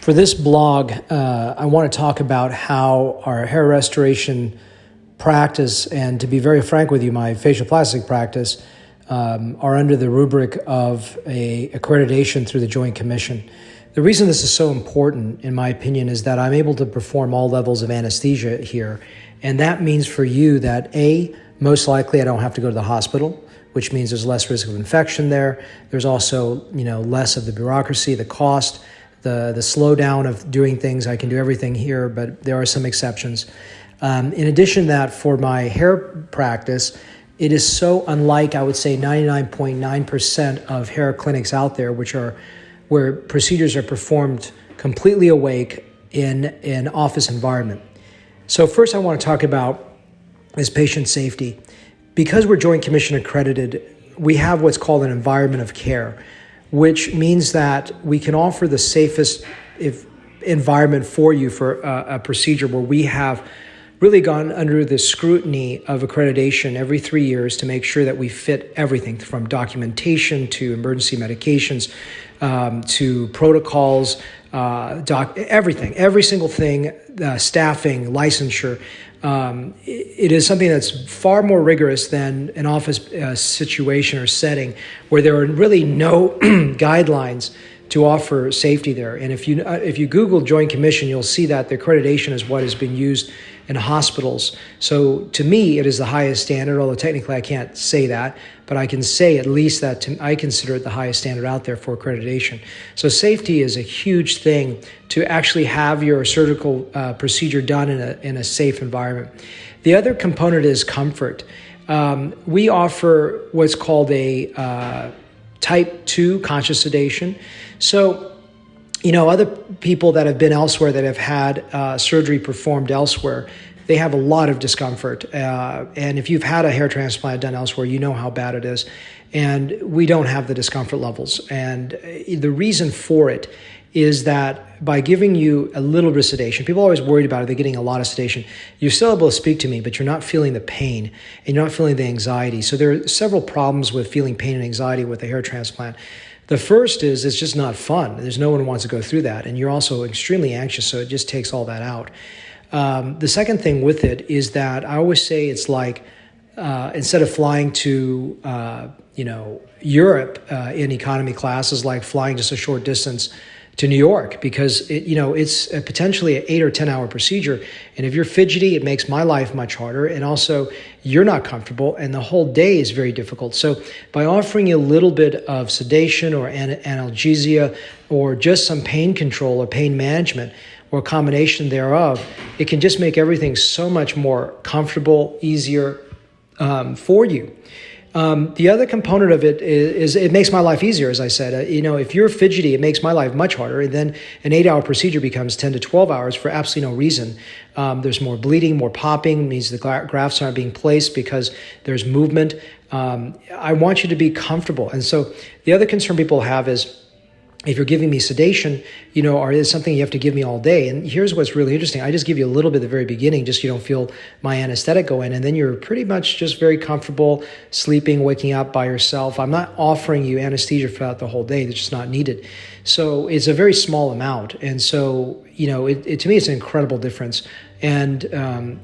For this blog, I want to talk about how our hair restoration practice, and to be very frank with you, my facial plastic practice, are under the rubric of a accreditation through the Joint Commission. The reason this is so important, in my opinion, is that I'm able to perform all levels of anesthesia here. And that means for you that most likely I don't have to go to the hospital, which means there's less risk of infection there. There's also, less of the bureaucracy, the cost, the slowdown of doing things. I can do everything here, but there are some exceptions. In addition to that, for my hair practice, it is so unlike, I would say, 99.9% of hair clinics out there, where procedures are performed completely awake in an office environment. So first I want to talk about is patient safety. Because we're Joint Commission accredited, we have what's called an environment of care, which means that we can offer the safest environment for you for a procedure where we have really gone under the scrutiny of accreditation every 3 years to make sure that we fit everything from documentation to emergency medications to protocols, everything, every single thing, staffing, licensure. It is something that's far more rigorous than an office situation or setting where there are really no guidelines to offer safety there. And if you Google Joint Commission, you'll see that the accreditation is what has been used in hospitals. So to me, it is the highest standard, although technically I can't say that, but I can say at least that I consider it the highest standard out there for accreditation. So safety is a huge thing to actually have your surgical procedure done in a safe environment. The other component is comfort. We offer what's called a type 2 conscious sedation. So, other people that have been elsewhere that have had surgery performed elsewhere, they have a lot of discomfort. And if you've had a hair transplant done elsewhere, you know how bad it is. And we don't have the discomfort levels. And the reason for it is that by giving you a little bit of sedation, people are always worried about, are they getting a lot of sedation? You're still able to speak to me, but you're not feeling the pain and you're not feeling the anxiety. So there are several problems with feeling pain and anxiety with a hair transplant. The first is it's just not fun. There's no one who wants to go through that. And you're also extremely anxious, so it just takes all that out. The second thing with it is that I always say it's like instead of flying to Europe in economy class is like flying just a short distance to New York, because it's potentially an 8 or 10 hour procedure. And if you're fidgety, it makes my life much harder. And also you're not comfortable and the whole day is very difficult. So by offering you a little bit of sedation or analgesia or just some pain control or pain management or a combination thereof, it can just make everything so much more comfortable, easier for you. The other component of it is it makes my life easier, as I said. If you're fidgety, it makes my life much harder. And then an 8-hour procedure becomes 10 to 12 hours for absolutely no reason. There's more bleeding, more popping, means the grafts aren't being placed because there's movement. I want you to be comfortable. And so the other concern people have is, if you're giving me sedation, or is something you have to give me all day. And here's what's really interesting. I just give you a little bit at the very beginning, just so you don't feel my anesthetic go in. And then you're pretty much just very comfortable sleeping, waking up by yourself. I'm not offering you anesthesia throughout the whole day. That's just not needed. So it's a very small amount. And so, to me, it's an incredible difference. And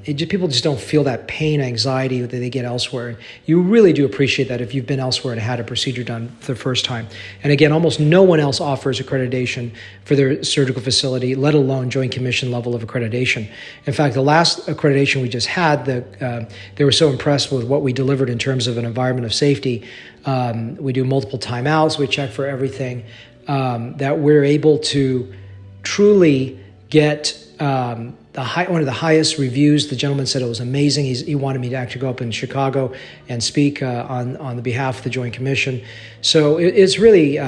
people just don't feel that pain, anxiety that they get elsewhere. You really do appreciate that if you've been elsewhere and had a procedure done for the first time. And again, almost no one else offers accreditation for their surgical facility, let alone Joint Commission level of accreditation. In fact, the last accreditation we just had, they were so impressed with what we delivered in terms of an environment of safety. We do multiple timeouts. We check for everything, that we're able to truly get one of the highest reviews. The gentleman said it was amazing. He wanted me to actually go up in Chicago and speak on the behalf of the Joint Commission. So it's really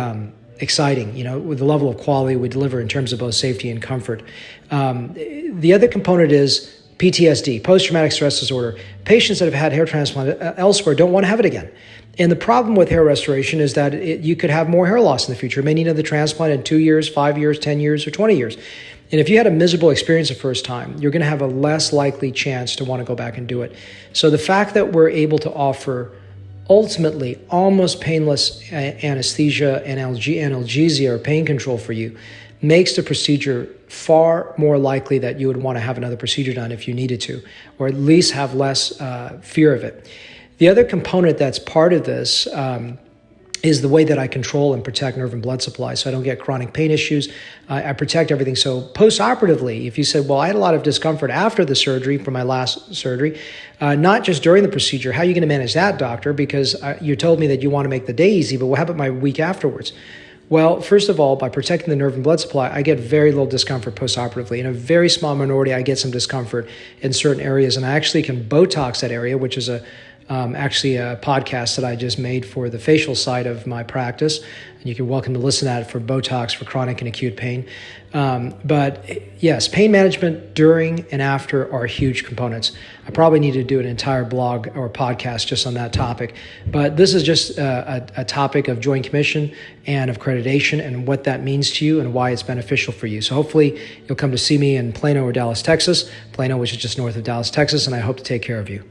exciting, with the level of quality we deliver in terms of both safety and comfort. The other component is PTSD, post-traumatic stress disorder. Patients that have had hair transplant elsewhere don't want to have it again. And the problem with hair restoration is that you could have more hair loss in the future. You may need another transplant in 2 years, 5 years, 10 years, or 20 years. And if you had a miserable experience the first time, you're going to have a less likely chance to want to go back and do it. So the fact that we're able to offer ultimately almost painless anesthesia and analgesia or pain control for you makes the procedure far more likely that you would want to have another procedure done if you needed to, or at least have less fear of it. The other component that's part of this is the way that I control and protect nerve and blood supply so I don't get chronic pain issues. I protect everything. So post-operatively, if you said, well, I had a lot of discomfort after the surgery from my last surgery, not just during the procedure, how are you going to manage that, doctor? Because you told me that you want to make the day easy, but what happened my week afterwards? Well, first of all, by protecting the nerve and blood supply, I get very little discomfort post-operatively. In a very small minority, I get some discomfort in certain areas, and I actually can Botox that area, which is actually a podcast that I just made for the facial side of my practice. And you can welcome to listen to that for Botox for chronic and acute pain. But yes, pain management during and after are huge components. I probably need to do an entire blog or podcast just on that topic. But this is just a topic of Joint Commission and of accreditation and what that means to you and why it's beneficial for you. So hopefully you'll come to see me in Plano or Dallas, Texas. Plano, which is just north of Dallas, Texas, and I hope to take care of you.